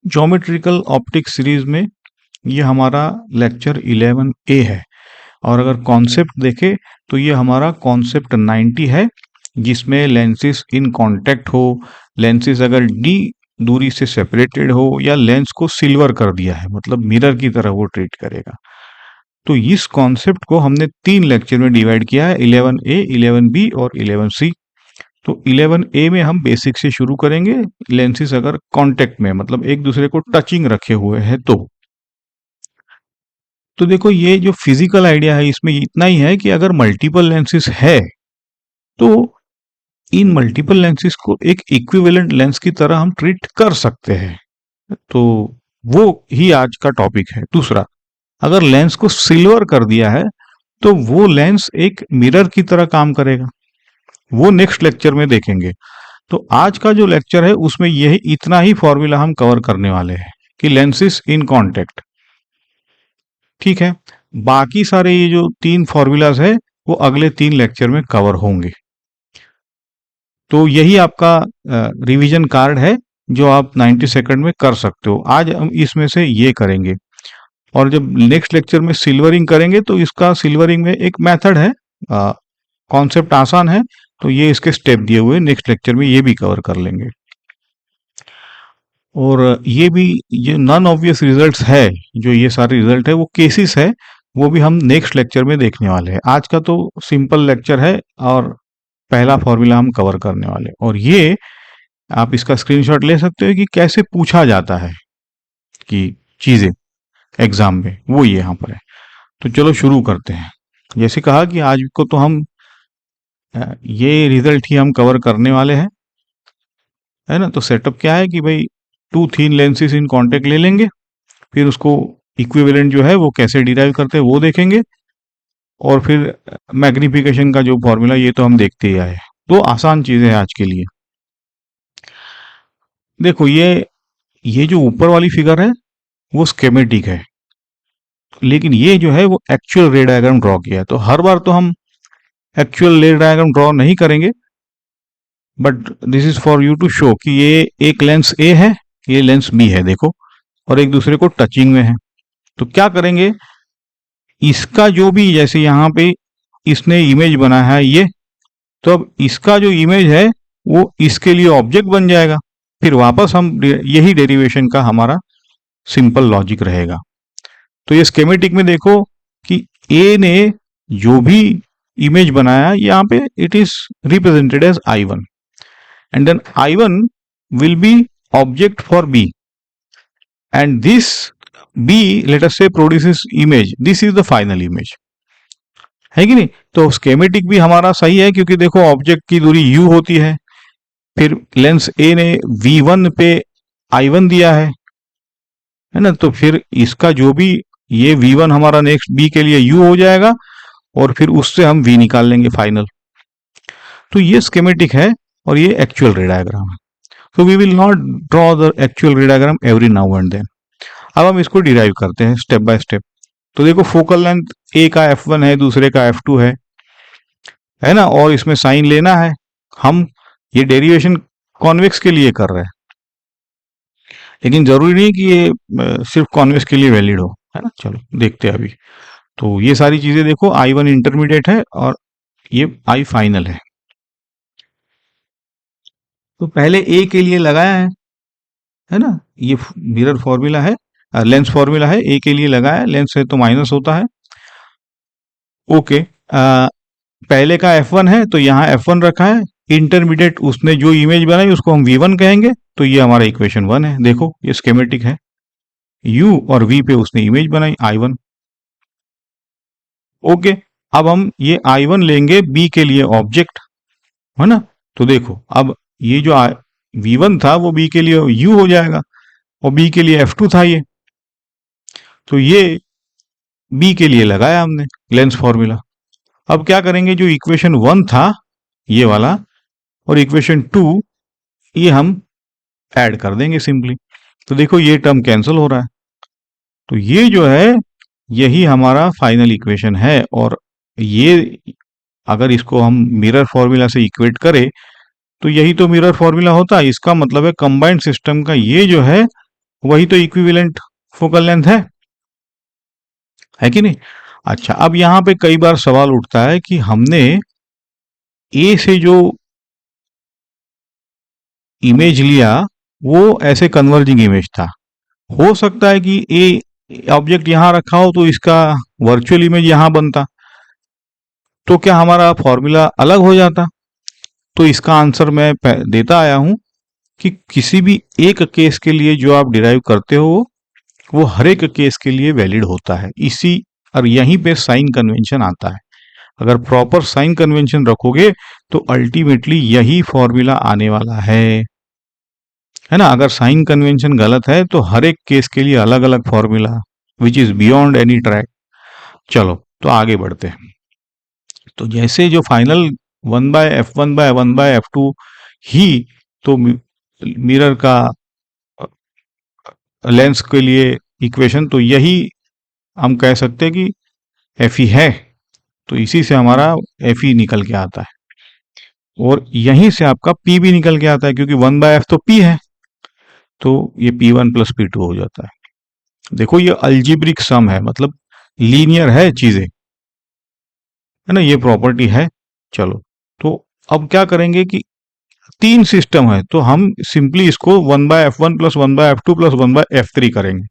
Geometrical optic series में ये हमारा लेक्चर 11A है। और अगर कॉन्सेप्ट देखें तो ये हमारा कॉन्सेप्ट 90 है, जिसमें लेंसेस इन कांटेक्ट हो, लेंसेस अगर डी दूरी से सेपरेटेड हो, या लेंस को सिल्वर कर दिया है, मतलब मिरर की तरह वो ट्रीट करेगा। तो इस कॉन्सेप्ट को हमने 3 लेक्चर में डिवाइड किया है, 11A, 11B और 11C। तो 11A में हम बेसिक से शुरू करेंगे, लेंसेस अगर कांटेक्ट में, मतलब एक दूसरे को टचिंग रखे हुए हैं तो देखो ये जो फिजिकल आइडिया है इसमें इतना ही है कि अगर मल्टीपल लेंसेस है तो इन मल्टीपल लेंसेस को एक इक्विवेलेंट लेंस की तरह हम ट्रीट कर सकते हैं। तो वो ही आज का टॉपिक है। दूसरा, अगर लेंस को सिल्वर कर दिया है तो वो लेंस एक मिरर की तरह काम करेगा, वो नेक्स्ट लेक्चर में देखेंगे। तो आज का जो लेक्चर है उसमें यही इतना ही फॉर्मूला हम कवर करने वाले हैं कि लेंसेस इन कांटेक्ट, ठीक है। बाकी सारे ये जो 3 फॉर्मूलाज है वो अगले 3 लेक्चर में कवर होंगे। तो यही आपका रिवीजन कार्ड है जो आप 90 सेकंड में कर सकते हो। आज हम इसमें से ये करेंगे, और जब नेक्स्ट लेक्चर में सिल्वरिंग करेंगे तो इसका सिल्वरिंग में एक मेथड है, कॉन्सेप्ट आसान है, तो ये इसके स्टेप दिए हुए नेक्स्ट लेक्चर में ये भी कवर कर लेंगे। और ये भी ये नॉन ऑब्वियस रिजल्ट्स है, जो ये सारे रिजल्ट है वो केसेस है, वो भी हम नेक्स्ट लेक्चर में देखने वाले हैं। आज का तो सिंपल लेक्चर है और पहला फॉर्मूला हम कवर करने वाले हैं। और ये आप इसका स्क्रीनशॉट ले सकते हो कि कैसे पूछा जाता है कि चीजें एग्जाम में, वो ये यहाँ पर है। तो चलो शुरू करते हैं। जैसे कहा कि आज को तो हम ये रिजल्ट ही हम कवर करने वाले हैं, है ना। तो सेटअप क्या है कि भाई 2 थिन लेंसेज इन कांटेक्ट ले लेंगे, फिर उसको इक्विवेलेंट जो है वो कैसे डिराइव करते हैं वो देखेंगे, और फिर मैग्निफिकेशन का जो फॉर्मूला ये तो हम देखते ही आए। तो आसान चीजें हैं आज के लिए। देखो ये जो ऊपर वाली फिगर है वो स्केमेटिक है, लेकिन ये जो है वो एक्चुअल रे डायग्राम ड्रॉ किया है। तो हर बार तो हम एक्चुअल रे डायग्राम ड्रॉ नहीं करेंगे, but this is for you to show कि ये एक लेंस ए है, ये लेंस बी है, देखो, और एक दूसरे को टचिंग में है। तो क्या करेंगे, इसका जो भी, जैसे यहाँ पे इसने इमेज बना है ये, तो अब इसका जो इमेज है वो इसके लिए ऑब्जेक्ट बन जाएगा। फिर वापस हम यही डेरिवेशन का हमारा सिंपल लॉजिक रहेगा। तो ये स्केमेटिक में देखो कि ए ने जो भी इमेज बनाया, यहाँ पे it is represented as I1, and then I1 will be object for B, and this B, let us say, produces image. This is the final image, है कि नहीं। तो स्केमेटिक भी हमारा सही है, क्योंकि देखो ऑब्जेक्ट की दूरी U होती है, फिर लेंस A ने V1 पे I1 दिया है ना। तो फिर इसका जो भी, ये V1 हमारा नेक्स्ट B के लिए U हो जाएगा, और फिर उससे हम V निकाल लेंगे फाइनल। तो ये स्केमेटिक है और ये एक्चुअल रे डायग्राम है। So we will not draw the actual ray diagram every now and then. अब हम इसको डिराइव करते हैं स्टेप बाय स्टेप। तो देखो फोकल लेंथ ए का F1 है, दूसरे का F2 है ना, और इसमें साइन लेना है। हम ये डेरिवेशन कॉन्वेक्स के लिए कर रहे हैं, लेकिन जरूरी नहीं कि ये सिर्फ कॉन्वेक्स के लिए वैलिड हो, है ना। चलो देखते हैं अभी। तो ये सारी चीजें देखो, I1 इंटरमीडिएट है और ये I फाइनल है। तो पहले ए के लिए लगाया है ना, ये मिरर फॉर्मूला है, लेंस फॉर्मूला है, ए के लिए लगाया, लेंस है तो माइनस होता है। ओके, पहले का F1 है तो यहाँ F1 रखा है, इंटरमीडिएट उसने जो इमेज बनाई उसको हम V1 कहेंगे। तो ये हमारा इक्वेशन 1 है, देखो ये स्केमेटिक है, U और V पे उसने इमेज बनाई I1। ओके, अब हम ये I1 लेंगे B के लिए ऑब्जेक्ट, है ना। तो देखो अब ये जो V1 था वो B के लिए U हो जाएगा, और B के लिए F2 था ये, तो ये B के लिए लगाया हमने लेंस फॉर्मूला। अब क्या करेंगे, जो इक्वेशन 1 था ये वाला और इक्वेशन 2, ये हम ऐड कर देंगे सिंपली। तो देखो ये टर्म कैंसिल हो रहा है, तो ये जो है यही हमारा फाइनल इक्वेशन है। और ये अगर इसको हम मिरर फॉर्मूला से इक्वेट करें तो यही तो मिरर फॉर्मूला होता है। इसका मतलब है कंबाइंड सिस्टम का ये जो है वही तो इक्विवेलेंट फोकल लेंथ है कि नहीं? अच्छा, अब यहां पे कई बार सवाल उठता है कि हमने ए से जो इमेज लिया वो ऐसे कन्वर्जिंग इमेज था। हो सकता है कि ए ऑब्जेक्ट यहां रखा हो तो इसका वर्चुअल इमेज यहां बनता, तो क्या हमारा फॉर्मूला अलग हो जाता? तो इसका आंसर मैं देता आया हूं कि किसी भी एक केस के लिए जो आप डिराइव करते हो वो हर एक केस के लिए वैलिड होता है। इसी और यहीं पे साइन कन्वेंशन आता है। अगर प्रॉपर साइन कन्वेंशन रखोगे तो अल्टीमेटली यही फॉर्मूला आने वाला है ना? अगर साइन कन्वेंशन गलत है तो हर एक केस के लिए अलग अलग formula, which is beyond any track. चलो तो आगे बढ़ते हैं। तो जैसे जो फाइनल 1/f1/1/f2 ही तो मिरर का लेंस के लिए इक्वेशन तो यही हम कह सकते हैं कि एफ ई है, तो इसी से हमारा एफ ई निकल के आता है और यहीं से आपका पी भी निकल के आता है, क्योंकि 1/f तो पी है, तो ये P1 + P2 हो जाता है। देखो ये अल्जीब्रिक सम है, मतलब लीनियर है चीजें, है ना? ये प्रॉपर्टी है। चलो तो अब क्या करेंगे कि तीन सिस्टम है तो हम सिंपली इसको 1/f1 + 1/f2 + 1/f3 करेंगे।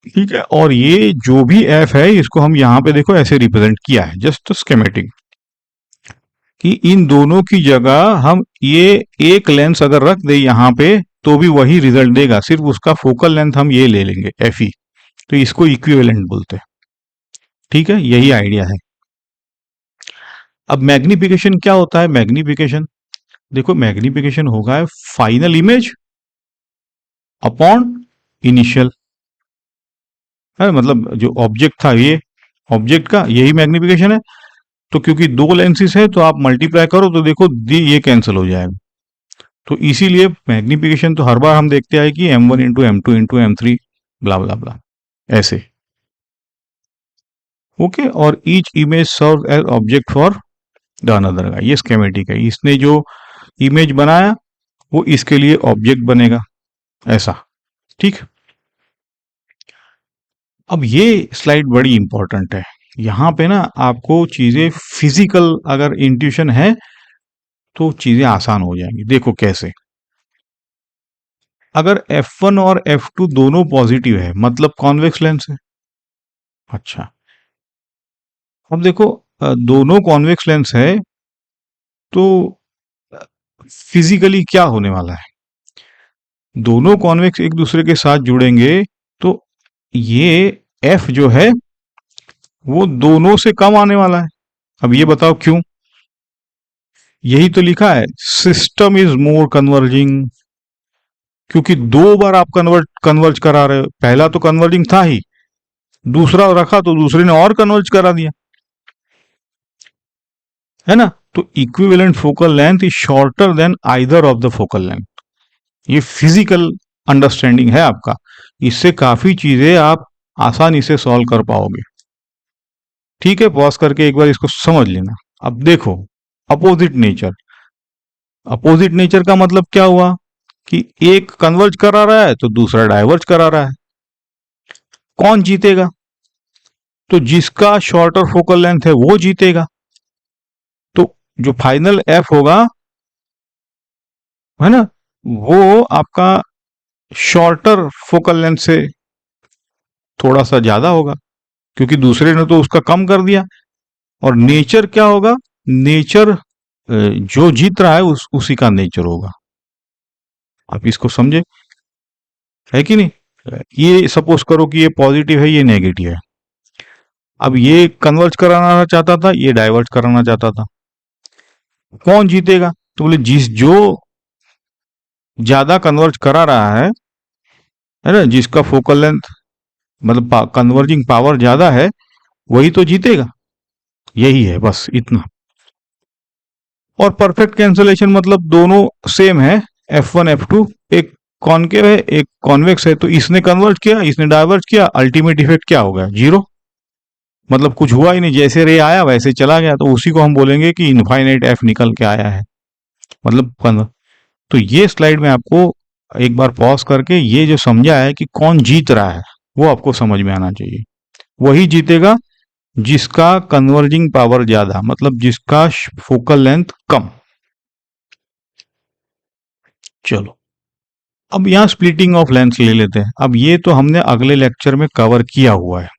ठीक है, और ये जो भी f है इसको हम यहां पे देखो ऐसे रिप्रेजेंट किया है, जस्ट स्केमेटिक, कि इन दोनों की जगह हम ये एक लेंस अगर रख दे यहां पे तो भी वही रिजल्ट देगा, सिर्फ उसका फोकल लेंथ हम ये ले लेंगे एफ ई, तो इसको इक्विवेलेंट बोलते हैं। ठीक है, यही आइडिया है। अब मैग्निफिकेशन क्या होता है? मैग्निफिकेशन देखो, मैग्निफिकेशन होगा फाइनल इमेज अपॉन इनिशियल, है मतलब जो ऑब्जेक्ट था ये ऑब्जेक्ट का यही मैग्निफिकेशन है। तो क्योंकि दो लेंसेज है तो आप मल्टीप्लाई करो तो देखो ये कैंसिल हो जाएगा। तो इसीलिए मैग्निफिकेशन तो हर बार हम देखते आए कि m1 × m2 × m3 ब्ला ब्ला ब्ला ऐसे। ओके, और each image serve as object for the another guy, ये स्केमेटिक है। इसने जो इमेज बनाया वो इसके लिए ऑब्जेक्ट बनेगा, ऐसा। ठीक, अब ये स्लाइड बड़ी इंपॉर्टेंट है। यहां पे ना आपको चीजें फिजिकल अगर इंट्यूशन है तो चीजें आसान हो जाएंगी। देखो कैसे, अगर F1 और F2 दोनों पॉजिटिव है मतलब कॉन्वेक्स लेंस है। अच्छा, अब देखो दोनों कॉन्वेक्स लेंस है तो फिजिकली क्या होने वाला है? दोनों कॉन्वेक्स एक दूसरे के साथ जुड़ेंगे तो ये F जो है वो दोनों से कम आने वाला है। अब ये बताओ क्यों? यही तो लिखा है, सिस्टम इज मोर कन्वर्जिंग, क्योंकि दो बार आप कन्वर्ज करा रहे हो। पहला तो कन्वर्जिंग था ही, दूसरा रखा तो दूसरे ने और कन्वर्ज करा दिया, है ना? तो equivalent focal length is shorter than either of the focal length. ये फिजिकल अंडरस्टैंडिंग है आपका, इससे काफी चीजें आप आसानी से सॉल्व कर पाओगे। ठीक है, पॉज करके एक बार इसको समझ लेना। अब देखो अपोजिट नेचर, अपोजिट नेचर का मतलब क्या हुआ कि एक कन्वर्ज करा रहा है तो दूसरा डाइवर्ज करा रहा है। कौन जीतेगा? तो जिसका शॉर्टर फोकल लेंथ है वो जीतेगा। तो जो फाइनल एफ होगा, है ना, वो आपका शॉर्टर फोकल लेंथ से थोड़ा सा ज्यादा होगा, क्योंकि दूसरे ने तो उसका कम कर दिया। और नेचर क्या होगा? नेचर जो जीत रहा है उसी का नेचर होगा। आप इसको समझे, है कि नहीं? ये सपोज करो कि ये पॉजिटिव है ये नेगेटिव है। अब ये कन्वर्ज कराना चाहता था, ये डाइवर्ज कराना चाहता था। कौन जीतेगा? तो बोले जिस जो ज्यादा कन्वर्ज करा रहा है ना, जिसका फोकल लेंथ मतलब कन्वर्जिंग पावर ज्यादा है वही तो जीतेगा। यही है, बस इतना। और परफेक्ट कैंसलेशन मतलब दोनों सेम है, F1 F2, एक कॉनकेव है एक कॉन्वेक्स है, तो इसने कन्वर्ज किया इसने डाइवर्ज किया, अल्टीमेट इफेक्ट क्या हो गया? जीरो, मतलब कुछ हुआ ही नहीं, जैसे रे आया वैसे चला गया। तो उसी को हम बोलेंगे कि इनफाइनाइट एफ निकल के आया है, मतलब तो ये स्लाइड में आपको एक बार पॉज करके ये जो समझा है कि कौन जीत रहा है वो आपको समझ में आना चाहिए। वही जीतेगा जिसका कन्वर्जिंग पावर ज्यादा, मतलब जिसका फोकल लेंथ कम। चलो अब यहाँ स्प्लिटिंग ऑफ लेंस ले लेते हैं। अब ये तो हमने अगले लेक्चर में कवर किया हुआ है।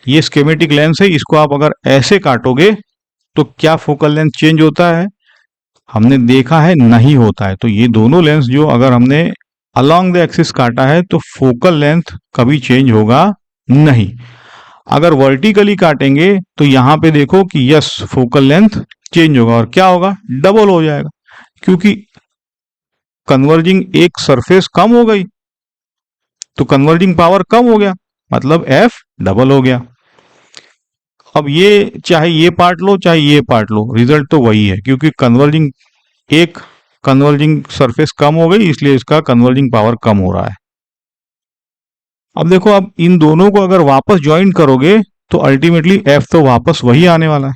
ये स्केमेटिक लेंस है, इसको आप अगर ऐसे काटोगे तो क्या फोकल लेंथ चेंज होता है? हमने देखा है नहीं होता है। तो ये दोनों लेंस जो अगर हमने अलोंग द एक्सिस काटा है तो फोकल लेंथ कभी चेंज होगा नहीं। अगर वर्टिकली काटेंगे तो यहाँ पे देखो कि यस फोकल लेंथ चेंज होगा, और क्या होगा? डबल हो जाएगा, क्योंकि कन्वर्जिंग एक सरफेस कम हो गई तो कन्वर्जिंग पावर कम हो गया, मतलब एफ डबल हो गया। अब ये चाहे ये पार्ट लो चाहे ये पार्ट लो, रिजल्ट तो वही है, क्योंकि कन्वर्जिंग सरफेस कम हो गई, इसलिए इसका कन्वर्जिंग पावर कम हो रहा है। अब देखो, अब इन दोनों को अगर वापस ज्वाइन करोगे तो अल्टीमेटली एफ तो वापस वही आने वाला है।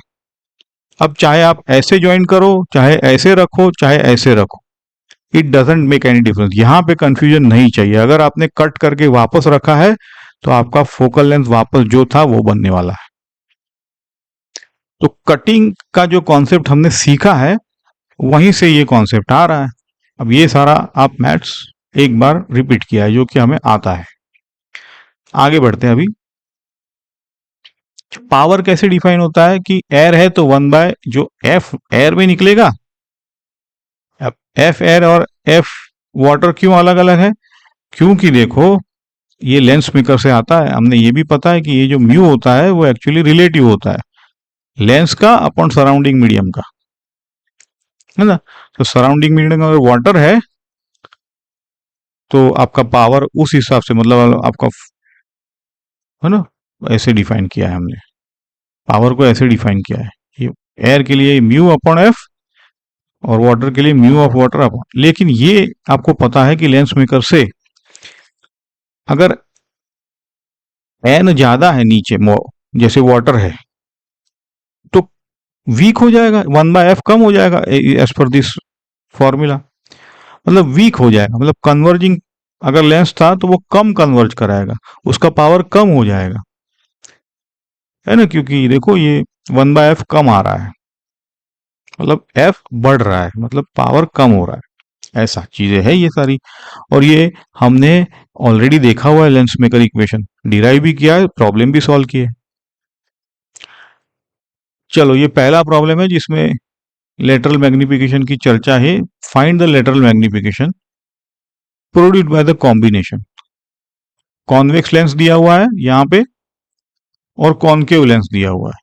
अब चाहे आप ऐसे ज्वाइन करो, चाहे ऐसे रखो, चाहे ऐसे रखो, it doesn't make any difference. यहाँ पे कंफ्यूजन नहीं चाहिए। अगर आपने कट करके वापस रखा है तो आपका फोकल लेंथ वापस जो था वो बनने वाला है। तो कटिंग का जो कॉन्सेप्ट हमने सीखा है वहीं से ये कॉन्सेप्ट आ रहा है। अब ये सारा आप मैथ्स एक बार रिपीट किया है जो कि हमें आता है। आगे बढ़ते हैं। अभी पावर कैसे डिफाइन होता है कि एयर है तो 1 बाय जो एफ एयर में निकलेगा। अब एफ एयर और एफ वाटर क्यों अलग अलग है? क्योंकि देखो ये लेंस मेकर से आता है। हमने ये भी पता है कि ये जो म्यू होता है वो एक्चुअली रिलेटिव होता है लेंस का अपॉन सराउंडिंग मीडियम का, है ना। तो सराउंडिंग मीडियम अगर वाटर है तो आपका पावर उस हिसाब से, मतलब आपका, है ना, ऐसे डिफाइन किया है हमने। पावर को ऐसे डिफाइन किया है, ये एयर के लिए म्यू अपॉन एफ और वाटर के लिए म्यू ऑफ वाटर अपॉन। लेकिन ये आपको पता है कि लेंस मेकर से अगर एन ज्यादा है नीचे, जैसे वाटर है, तो वीक हो जाएगा, 1/f कम हो जाएगा एज पर दिस फॉर्मूला। मतलब वीक हो जाएगा, मतलब कन्वर्जिंग अगर लेंस था तो वो कम कन्वर्ज कराएगा, उसका पावर कम हो जाएगा, है ना। क्योंकि देखो ये 1/f कम आ रहा है, मतलब f बढ़ रहा है, मतलब पावर कम हो रहा है। ऐसा चीजें है ये सारी, और ये हमने ऑलरेडी देखा हुआ है। लेंस मेकर इक्वेशन डिराइव भी किया है, प्रॉब्लम भी सॉल्व की है। चलो ये पहला प्रॉब्लम है जिसमें लेटरल मैग्निफिकेशन की चर्चा है। Find the lateral magnification produced by the combination. Convex lens दिया हुआ है यहाँ पे और कॉनकेव लेंस दिया हुआ है।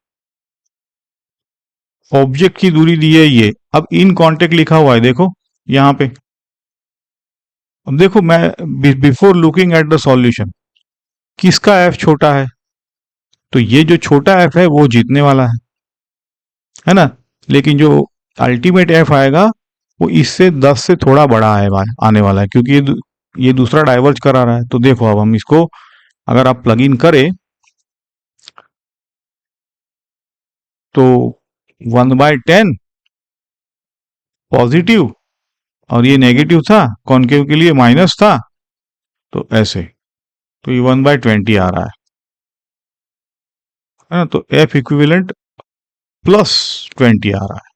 ऑब्जेक्ट की दूरी दी है ये। अब इन कॉन्टेक्ट लिखा हुआ है, देखो यहाँ पे। अब देखो, मैं before looking at the solution, किसका एफ छोटा है, तो ये जो छोटा एफ है वो जीतने वाला है ना। लेकिन जो अल्टीमेट एफ आएगा वो इससे 10 से थोड़ा बड़ा आने वाला है, क्योंकि ये दूसरा डाइवर्ज करा रहा है। तो देखो अब हम इसको अगर आप प्लग इन करें तो 1/10 पॉजिटिव और ये नेगेटिव था, कॉनकेव के लिए माइनस था, तो ऐसे, तो ये 1/20 आ रहा है ना। तो एफ इक्विवेलेंट +20 आ रहा है,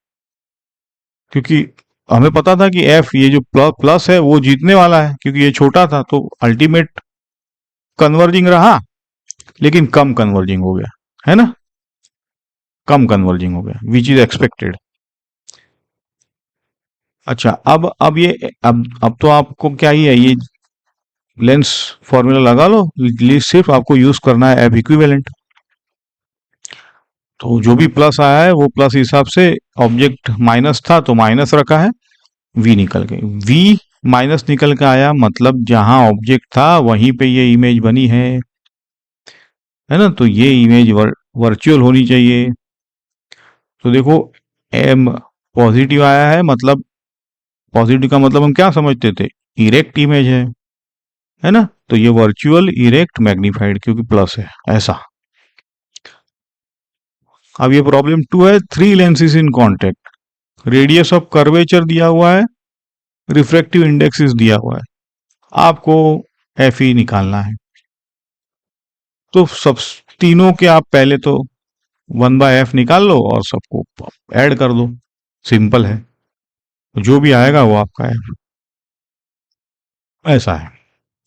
क्योंकि हमें पता था कि एफ ये जो प्लस है वो जीतने वाला है, क्योंकि ये छोटा था। तो अल्टीमेट कन्वर्जिंग रहा लेकिन कम कन्वर्जिंग हो गया, है ना, कम कन्वर्जिंग हो गया, विच इज एक्सपेक्टेड। अच्छा, अब ये अब तो आपको क्या ही है, ये लेंस फॉर्मूला लगा लो, सिर्फ आपको यूज करना है एफ इक्विवेलेंट। तो जो भी प्लस आया है वो प्लस हिसाब से, ऑब्जेक्ट माइनस था तो माइनस रखा है, वी निकल गई, वी माइनस निकल के आया, मतलब जहां ऑब्जेक्ट था वहीं पे ये इमेज बनी है ना। तो ये इमेज वर्चुअल होनी चाहिए। तो देखो एम पॉजिटिव आया है, मतलब पॉजिटिव का मतलब हम क्या समझते थे, इरेक्ट इमेज है ना। तो ये वर्चुअल इरेक्ट मैग्निफाइड, क्योंकि प्लस है, ऐसा। अब ये प्रॉब्लम 2 है, 3 lenses in contact, radius of curvature दिया हुआ है, रिफ्रैक्टिव इंडेक्स दिया हुआ है। आपको एफ ई निकालना है। तो सब तीनों के आप पहले तो 1/f निकाल लो और सबको ऐड कर दो, सिंपल है, जो भी आएगा वो आपका है। ऐसा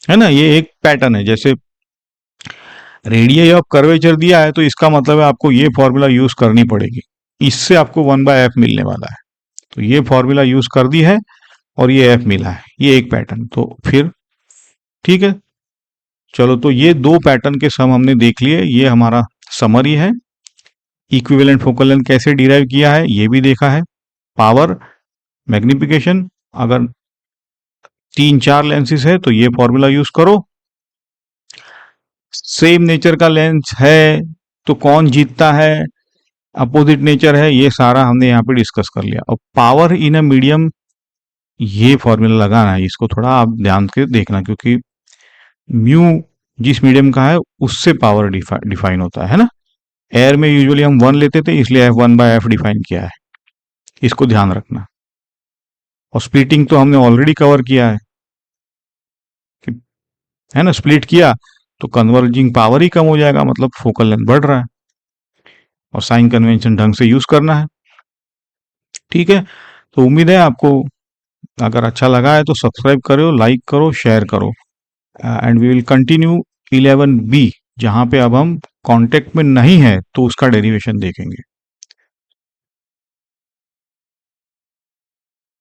है ना। ये एक पैटर्न है। जैसे रेडियस ऑफ कर्वेचर दिया है तो इसका मतलब है आपको ये फॉर्मूला यूज करनी पड़ेगी, इससे आपको 1/f मिलने वाला है। तो ये फॉर्मूला यूज कर दी है और ये एफ मिला है, ये एक पैटर्न। तो फिर ठीक है, चलो तो ये दो पैटर्न के सम हमने देख लिए, ये हमारा समरी है। इक्विवेलेंट फोकल लेंथ कैसे डिराइव किया है ये भी देखा है। पावर, मैग्निफिकेशन, अगर 3-4 लेंसेज है तो ये फॉर्मूला यूज करो। सेम नेचर का लेंस है तो कौन जीतता है, अपोजिट नेचर है, ये सारा हमने यहाँ पे डिस्कस कर लिया। और पावर इन अ मीडियम, ये फॉर्मूला लगाना है, इसको थोड़ा आप ध्यान से देखना, क्योंकि म्यू जिस मीडियम का है उससे पावर डिफाइन होता है ना। एयर में यूजुअली हम 1 लेते थे, इसलिए F1/F डिफाइन किया है, इसको ध्यान रखना। और स्प्लिटिंग तो हमने ऑलरेडी कवर किया है है ना। स्प्लिट किया तो कन्वर्जिंग पावर ही कम हो जाएगा, मतलब फोकल लेंथ बढ़ रहा है। और साइन कन्वेंशन ढंग से यूज करना है। ठीक है, तो उम्मीद है आपको अगर अच्छा लगा है तो सब्सक्राइब करो, लाइक करो, शेयर करो। And we will continue 11B, जहां पे अब हम कांटेक्ट में नहीं है तो उसका डेरिवेशन देखेंगे।